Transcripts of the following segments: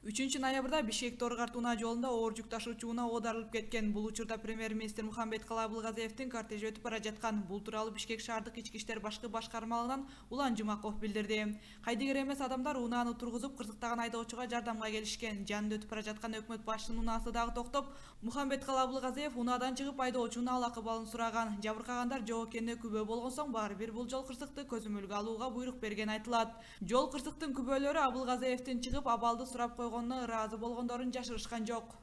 3-ноябрда Бишкек Торгарт унаа жолунда оор жүк ташуучу унаа оодарылып кеткен. Бул учурда премьер-министр Мухамбеткалый Абылгазиевдин кортежи өтүп бара жаткан. Бул тууралуу Бишкек шаардык ички иштер башкы башкармалыгынан Улан Жумаков билдирди. Кайдыгер эмес адамдар унааны тургузуп кырсыктаган айдоочуга жардамга келишкен. Жанында өтүп бара жаткан өкмөт башчынын унаасы дагы токтоп, Мухамбеткалый Абылгазиев унаадан чыгып айдоочунун алак абалын сураган. Жабыркагандар жок экенине күбө болгон соң баары бир бул жол кырсыкты көзөмөлгө алууга буйрук берген айтылат. Жол кырсыктын күбөлөрү Абылгазиевдин чыгып абалды сурап койгонуна ыраазы болгондорун жашырышкан жок.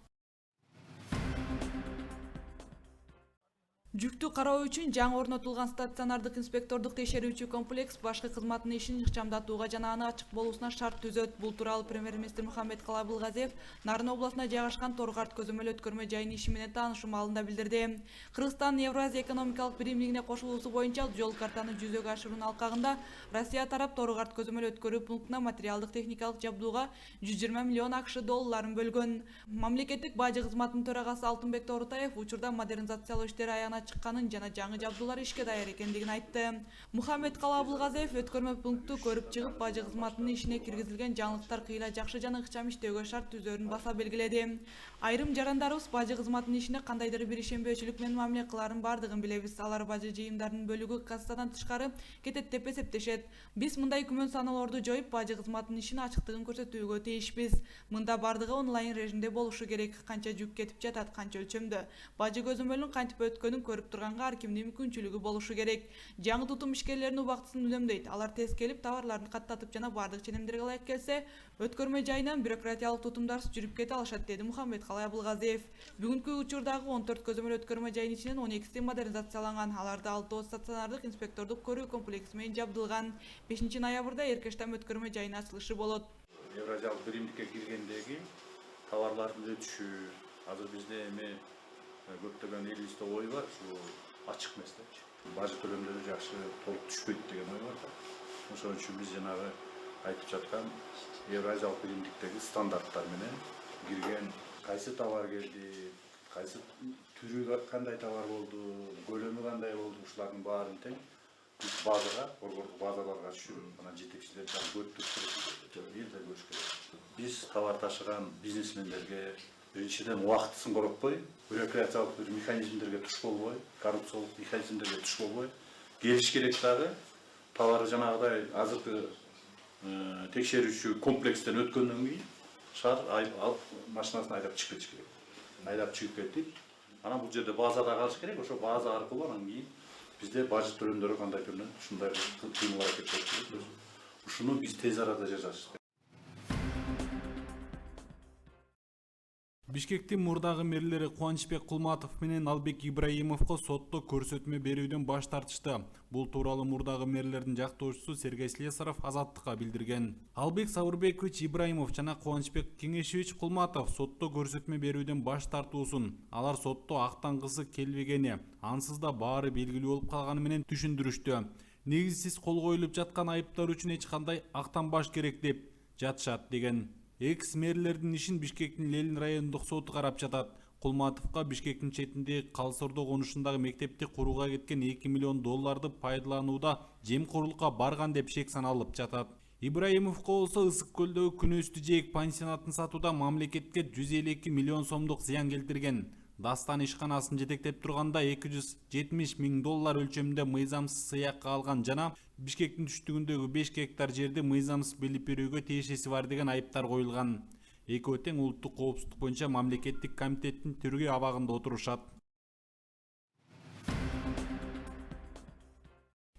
Жүктү кароо үчүн жаңы орнотулган стационардык инспектордук текшерүүчү комплекс башкы кызматтын ишин ыкчамдатууга жана аны ачык болуусуна шарт түзөт. Бул тууралуу премьер-министр Мухамбеткалый Абылгазиев Нарын областына жайгашкан Торгарт көзөмөл өткөрмө жайынын иши менен таанышуу маалында билдирди. Кыргызстан Евразия экономикалык биримдигине кошулуусу боюнча жол картаны жүзөгө ашыруунун алкагында Россия тарап Торгарт көзөмөл өткөрүү пунктуна материалдык техникалык жабдууга 120 миллион АКШ долларын бөлгөн. Мамлекеттик бажы кызматынын төрагасы Алтынбек Тоорутаев учурда модернизациялоо иштери аягына чыкканын жана жаңы жабдуулар ишке даяр экендигин айтты. Мухамбеткалый Абылгазиев өткөрмө пункту көрүп чыгып, бажы кызматынын ишине киргизилген жаңылыктар кыйла жакшы жана ыкчам иштөөгө шарт түзөрүн баса белгиледи. Айрым жарандарыбыз бажы кызматынын ишине кандайдыр бир ишенбөөчүлүк менен мамиле кылаарын бардыгын билебиз. Алар бажы жыйымдарынын бөлүгү кассадан тышкары кетет деп эсептешет. Биз мындай күмөн саноолорду жоюп, бажы кызматынын ишин ачыктыгын көрсөтүүгө тийишпиз. Мында бардыгы онлайн режимде болушу керек. Канча жүк кетип жатат, канча өлчөмдө. Бажы көзөмөлүнүн кантип өткөнүн көрүп турганга ар кимдин мүмкүнчүлүгү болушу керек. Жаңы тутум ишкерлеринин убактысын үнөмдөйт. Алар тез келип, товарларын каттатып жана бардык ченемдерге ылайык келсе, өткөрмө жайынан бюрократиялык тутумдарсыз жүрүп кете алышат, деди Мухамбеткалый Абылгазиев. Бүгүнкү учурдагы 14 көзөмөл өткөрмө жайынын ичинен 12си модернизацияланган. Аларда 6 стационардык инспектордук көрүү комплекси менен жабдылган. 5-ноябрда Эркештам өткөрмө жайынын ачылышы болот. Евразиялык биримдикке киргендеги товарлардын өтүшү, азыр бизде эми көптөгөн элибизде ой бар, ушу ачык эмес да. Бажы төлөмдөрү жакшы толук түшпөйт деген ой бар да. Ошон үчүн биз жанагы айтып жаткан Евразиялык биримдиктеги стандарттар менен кирген кайсы товар келди, кайсы түрү кандай товар болду, көлөмү кандай болду, ушулардын баарын тең биз базага, борбордук базаларга түшүрүп, анан жетекчилер жана көрүп элдер көрүш керек. Биз товар ташыган бизнесмендерге биринчиден убактысын коротпой, бюрократиялык бир механизмдерге туш болбой, коррупциялык механизмдерге туш болбой, келиш керек дагы товары жанагыдай азыркы текшерүүчү комплекстен өткөндөн кийин шаар машинасын айдап чыгып кетиш керек. Айдап чыгып кетип, анан бул жерде базада калыш керек. Ошо база аркылуу анан кийин бизде бажы төлөмдөрү кандай түрүнөн ушундай кыймыл аракеттер керек. Ушуну биз тез арада жасашыбыз керек. Бишкектин мурдагы мэрлери Кубанычбек Кулматов менен Албек Ибраимовго сотто көрсөтмө берүүдөн баш тартышты. Бул тууралуу мурдагы мэрлердин жактоочусу Сергей Слесаров Азаттыкка билдирген. Албек Сабырбекович Ибраимов жана Кубанычбек Кеңешевич Кулматов сотто көрсөтмө берүүдөн баш тартуусун алар сотто актангысы келбегени, ансыз да баары белгилүү болуп калганы менен түшүндүрүштү. Негизсиз кол коюлуп жаткан айыптар үчүн эч кандай актанбаш керек деп жатышат деген. Экс-мэрлердин ишин Бишкектин Ленин райондук соту карап жатат. Кулматовго Бишкектин четиндеги Калсордо конушундагы мектепти курууга кеткен 2 миллион долларды пайдаланууда жемкорлукка барган деп шек саналып жатат. Ибраимовго болсо Ысык көлдөгү күнөстүү жээк пансионатын сатууда мамлекетке 152 миллион сомдук зыян келтирген. Дастан ишканасын жетектеп турганда 270 миң доллар өлчөмүндө мыйзамсыз сыякка алган жана Бишкектин түштүгүндөгү 5 гектар жерди мыйзамсыз белип берүүгө тиешеси бар деген айыптар коюлган. Экөө тең улуттук коопсуздук боюнча мамлекеттик комитеттин тергөө абагында отурушат.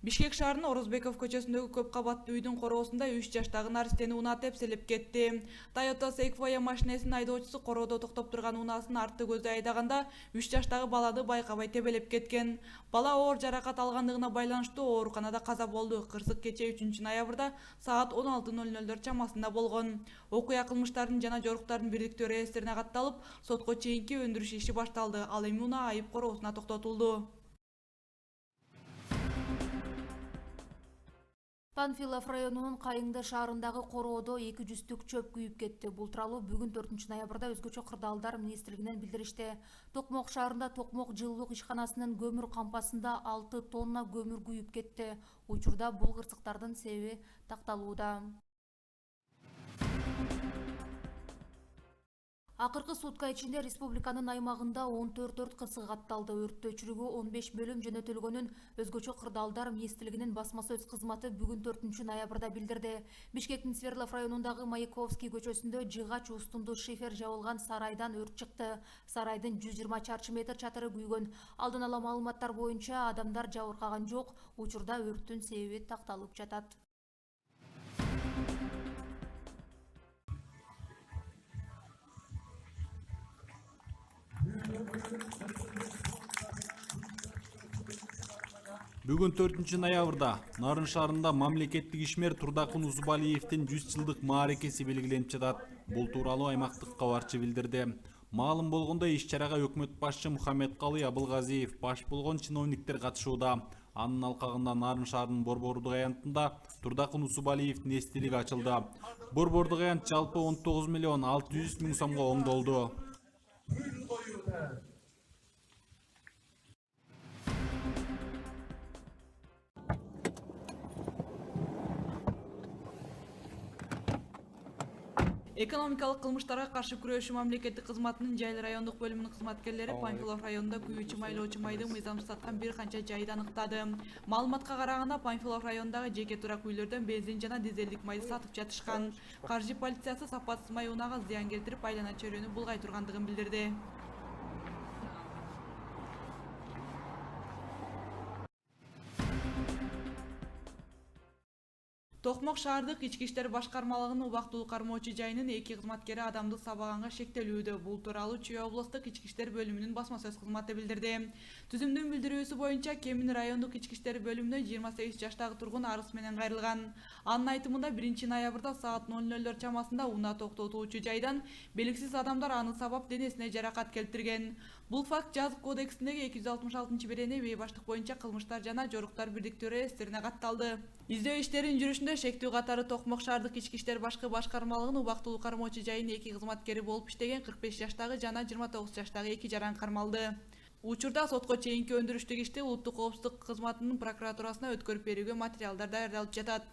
Бишкек шаарынын Орозбеков көчөсүндөгү көп кабаттуу үйдүн короосунда 3 жаштагы наристени унаа тепселеп кетти. Toyota Sequoia машинесинин айдоочусу короодо токтоп турган унаасын артты көздөй айдаганда 3 жаштагы баланы байкабай тебелеп кеткен. Бала оор жаракат алгандыгына байланыштуу ооруканада каза болду. Кырсык кече 3-ноябрда саат 16:00 чамасында болгон. Окуя кылмыштардын жана жоруктардын бирдиктүү реестрине катталып, сотко чейинки өндүрүш иши башталды. Ал эми унаа айып короосуна токтотулду. Панфилов районунун Кайыңды шаарындагы короодо 200 чөп күйүп кетти. Бул тууралуу бүгүн 4-ноябрда өзгөчө кырдаалдар министрлигинен билдиришти. Токмок шаарында Токмок жылуулук ишканасынын көмүр кампасында 6 тонна көмүр күйүп кетти. Учурда бул кырсыктардын себеби такталууда. Акыркы сутка ичинде республиканын аймагында 14 өрт кысык атталды. Өрттү өчүрүүгө 15 бөлүм жөнөтүлгөнүн өзгөчө кырдаалдар министрлигинин басма сөз кызматы бүгүн 4 ноябрда билдирди. Бишкектин Свердлов районундагы Маяковский көчөсүндө жыгач устунду шифер жабылган сарайдан өрт чыкты. Сарайдын 120 чарчы метр чатыры күйгөн. Алдын ала маалыматтар боюнча адамдар жабыркаган жок. Учурда өрттүн себеби такталып жатат. Бүгүн 4 ноябрда Нарын шаарында мамлекеттик ишмер Турдакын Усубалиевдин 100 жылдык мааракеси белгиленип жатат. Бул тууралуу аймактык кабарчы билдирди. Маалым болгондой, иш-чарага өкмөт башчы Мухаммедкалый Абылгазиев баш болгон чиновниктер катышууда. Анын алкагында Нарын шаарынын Борбордук аянтында Турдакын Усубалиевдин эстелиги ачылды. Борбордук аянт жалпы 19 миллион 600 миң сомго оңдолду. Экономикалык кылмыштарга каршы күрөшүү мамлекеттик кызматынын Жайыл райондук бөлүмүнүн кызматкерлери Панфилов районунда күйүүчү майлоочу майдын мыйзамсыз саткан бир канча жайды аныктады. Маалыматка караганда Панфилов районундагы жеке турак үйлөрдөн бензин жана дизелдик майды сатып жатышкан. Каржы полициясы сапатсыз май унаага зыян келтирип, айлана чөйрөнү булгай тургандыгын билдирди. Токмок шаардык ички иштер башкармалыгынын убактылуу кармоочу жайынын 2 кызматкери адамды сабаганга шектелүүдө. Бул тууралуу Чүй облустук ички иштер бөлүмүнүн басма сөз кызматы билдирди. Түзүмдүн билдирүүсү боюнча Кемин райондук ички иштер бөлүмүнө 28 жаштагы тургун арыз менен кайрылган. Анын айтымында 1 ноябрда саат 00 чамасында унаа токтотуучу жайдан белгисиз адамдар аны сабап денесине жаракат келтирген. Бул факт Жазык кодексиндеги 266-берене бейбаштык боюнча кылмыштар жана жоруктар бирдиктүү реестрине катталды. Издөө иштеринин жүрүшүндө шектүү катары Токмок шаардык ички иштер башкы башкармалыгынын убактылуу кармоочу жайынын 2 кызматкери болуп иштеген 45 жаштагы жана 29 жаштагы 2 жаран кармалды. Учурда сотко чейинки өндүрүштүк ишти улуттук коопсуздук кызматынын прокуратурасына өткөрүп берүүгө материалдар даярдалып жатат.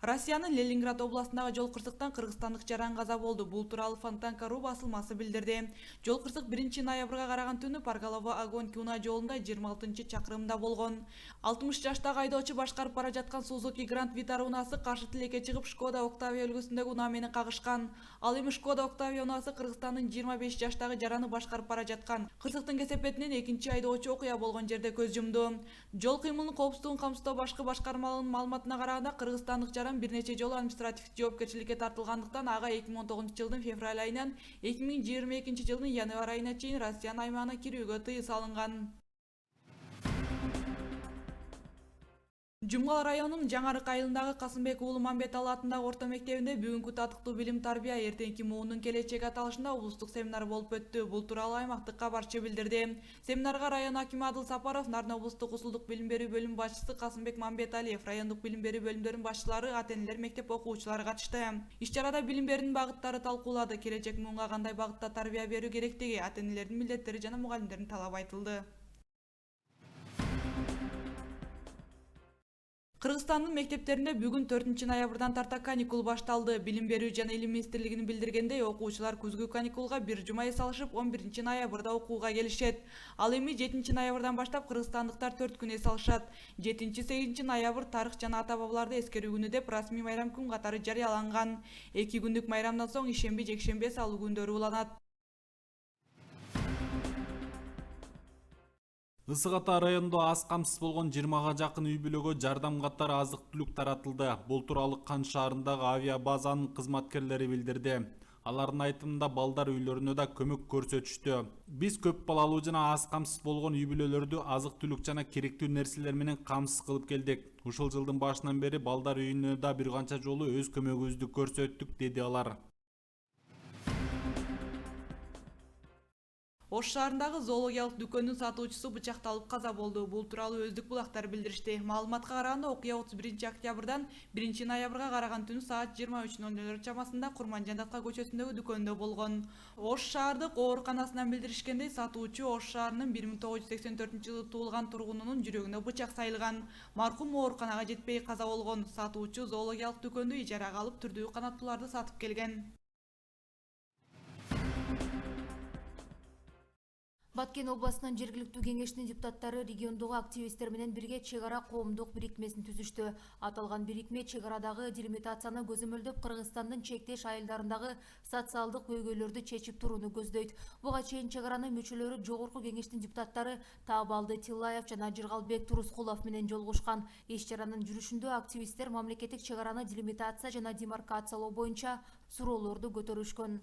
Россиянын Ленинград областындагы жол кырсыктан кыргызстандык жаран каза болду. Бул тууралуу Фонтанка.ру басылмасы билдирди. Жол кырсык 1 ноябрга караган түнү Парголово-Огонь унаа жолунда 26-чакырымда болгон. 60 жаштагы айдоочу башкарып бара жаткан Suzuki Grand Vitara унаасы каршы тилекке чыгып Шкода Октавия үлгүсүндөгү унаа менен кагышкан. Ал эми Шкода Октавия унаасы Кыргызстандын 25 жаштагы жараны башкарып бара жаткан. Кырсыктын кесепетинен экинчи айдоочу окуя болгон жерде көз жумду. Жол кыймылынын коопсуздугун камсыздоо башкы башкармалыгынын маалыматына караганда кыргызстандык жаран бир нече жолу административдик жоопкерчиликке тартылгандыктан ага 2019-жылдын февраль айынан 2022-жылдын январь айына чейин Россиянын аймагына кирүүгө тыюу салынган. Жумгал районунун Жаңарык айылындагы Касымбек уулу Мамбеталы атындагы орто мектебинде бүгүнкү татыктуу билим тарбия эртеңки муунун келечеги аталышында облустук семинар болуп өттү. Бул тууралуу аймактык кабарчы билдирди. Семинарга район акими Адыл Сапаров, Нарын облустук усулдук билим берүү бөлүм башчысы Касымбек Мамбеталиев, райондук билим берүү бөлүмдөрүнүн башчылары, ата-энелер, мектеп окуучулары катышты. Иш-чарада билим берүүнүн багыттары талкуулады. Келечек муунга кандай багытта тарбия берүү керектиги, ата-энелердин милдеттери жана мугалимдердин талабы айтылды. Кыргызстандын мектептеринде бүгүн 4 ноябрдан тарта каникул башталды. Билим берүү жана илим министрлигинин билдиргендей, окуучулар күзгү каникулга 1 жума эс алышып, 11 ноябрда окууга келишет. Ал эми 7 ноябрдан баштап кыргызстандыктар 4 күн эс алышат. 7-8 ноябрь тарых жана ата-бабаларды эскерүү күнү деп расмий майрам күн катары жарыяланган. 2 күндүк майрамдан соң ишемби, жекшемби эс алуу күндөрү уланат. Ысык Ата районунда аз камсыз болгон 20га жакын үй бүлөгө жардам катары азык-түлүк таратылды. Бул тууралуу Кан шаарындагы авиабазанын кызматкерлери билдирди. Алардын айтымында балдар үйлөрүнө да көмөк көрсөтүштү. Биз көп балалуу жана аз камсыз болгон үй бүлөлөрдү азык-түлүк жана керектүү нерселер менен камсыз кылып келдик. Ушул жылдын башынан бери балдар үйүнө да бир канча жолу өз көмөгүбүздү көрсөттүк, деди алар. Ош шаарындагы зоологиялык дүкөндүн сатуучусу бычакталып каза болду. Бул тууралуу өздүк булактар билдиришти. Маалыматка караганда окуя 31 октябрдан 1 ноябрга караган түнү саат 23:00 чамасында Курманжандатка көчөсүндөгү дүкөндө болгон. Ош шаардык ооруканасынан билдиришкендей, сатуучу Ош шаарынын 1984-жылы туулган тургунунун жүрөгүнө бычак сайылган. Маркум ооруканага жетпей каза болгон. Сатуучу зоологиялык дүкөндү ижарага алып түрдүү канаттууларды сатып келген. Баткен областынын жергиликтүү кеңешинин депутаттары региондогу активисттер менен бирге чек ара коомдук бирикмесин түзүштү. Аталган бирикме чек арадагы делимитацияны көзөмөлдөп, Кыргызстандын чектеш айылдарындагы социалдык көйгөйлөрдү чечип турууну көздөйт. Буга чейин чек аранын мүчөлөрү жогорку кеңештин депутаттары Таабалды Тиллаев жана Жыргалбек Турускулов менен жолугушкан. Иш-чаранын жүрүшүндө активисттер мамлекеттик чек араны делимитация жана демаркациялоо боюнча суроолорду көтөрүшкөн.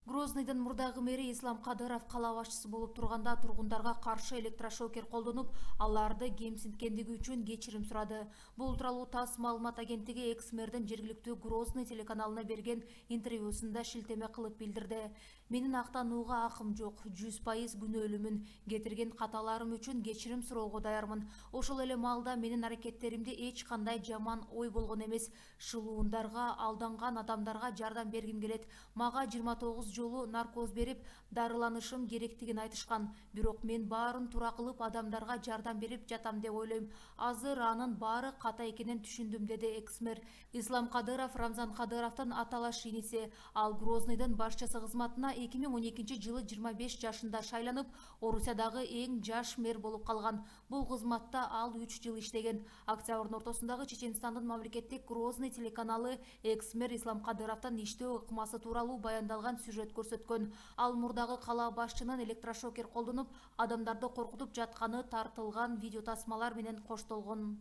Грознойдун мурдагы мэри Ислам Кадыров кала башчысы болуп турганда тургундарга каршы электрошокер колдонуп, аларды кемсинткендиги үчүн кечирим сурады. Бул тууралуу ТАСС маалымат агенттиги экс-мэрдин жергиликтүү Грозный телеканалына берген интервьюсунда шилтеме кылып билдирди. Менин актанууга акым жок, 100% күнөөлүүмүн, кетирген каталарым үчүн кечирим суроого даярмын. Ошол эле маалда менин аракеттеримде эч кандай жаман ой болгон эмес. Шылуундарга алданган адамдарга жардам бергим келет. Мага 29 жолу наркоз берип, дарыланышым керектигин айтышкан. Бирок мен баарын туура кылып, адамдарга жардам берип жатам деп ойлойм. Азыр анын баары ката экенин түшүндүм, деди экс-мэр. Ислам Кадыров Рамзан Кадыровдун аталаш иниси. Ал Грознойдун башчысы кызматына 2012 жылы 25 жашында шайланып, Орусиядагы эң жаш мэр болуп калган. Бул кызматта ал 3 жыл иштеген. Октябрдын ортосундагы Чеченстандын мамлекеттик Грозный телеканалы экс-мэр Ислам Кадыровдун иштөө ыкмасы тууралуу баяндалган сюжет көрсөткөн. Ал мурдагы кала башчынын электрошокер колдонуп, адамдарды коркутуп жатканы тартылган видео тасмалар менен коштолгон.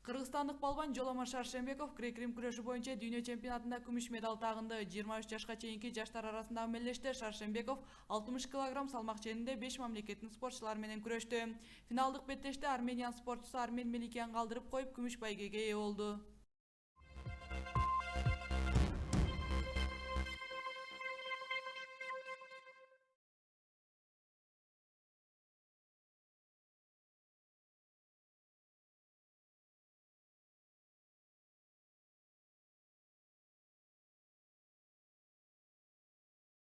Кыргызстандык балбан Жоламан Шаршембеков грек-рим күрөшү боюнча дүйнө чемпионатында күмүш медаль тагынды. 23 жашка чейинки жаштар арасындагы мелдеште Шаршембеков 60 кг салмак ченинде 5 мамлекеттин спортчулары менен күрөштү. Финалдык беттеште Армениянын спортчусу Армен Меликиянга калдырып коюп, күмүш байгеге ээ болду.